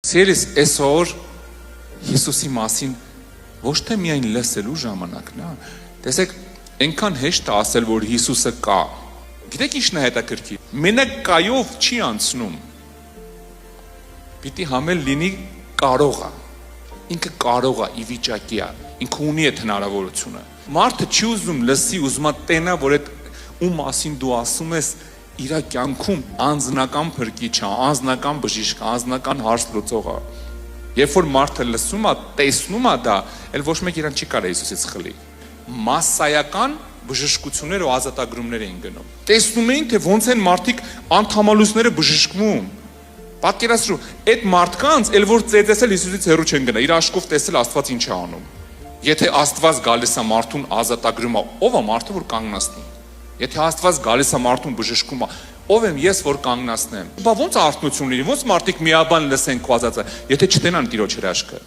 Սիրելիս, այսօր Հիսուսի մասին ոչ թե միայն լսելու ժամանակն է, տեսեք, այնքան հեշտ է ասել, որ Հիսուսը կա։ Գիտեք ինչն է հետաքրքիր։ Մենակ կայով չի անցնում։ Պիտի համել լինի կարող է։ Ինքը կարող է, ի վիճակի է, ինքը ունի այդ հնարավորությունը։ Մարդը չի ուզում լսի, ուզում է տենա, որ այդ ում մասին դու ասում ես իր կյանքում անձնական փրկիչ է, անձնական բժիշկ, անձնական հարց լուծող է։ Երբ որ մարդը լսում է, տեսնում է դա, էլ ոչ մեկ իրան չի կարող Հիսուսից խլի։ Մասսայական բժշկություններ ու ազատագրումներ էին գնում։ Տեսնում էին, թե ոնց են մարդիկ անդամալույսները բժշկվում։ Պատկերացրու, այդ մարդկանց, էլ որ ծեծեսել Հիսուսից հեռու չեն գնա, իր աչքով տեսել Աստված ինչ է անում։ Եթե Աստված գալիս է մարդուն ազատագրում է, ով է մարդը, որ կանգնացնի։ Եթե Աստված գալիս է մարդուն բժշկում է, ով եմ ես, որ կանգնացնեմ։ Բա ոնց արթնություն լինի, ոնց մարդիկ միաբան լսեն քո ասածը, եթե չտենան Տիրոջ հրաշքը։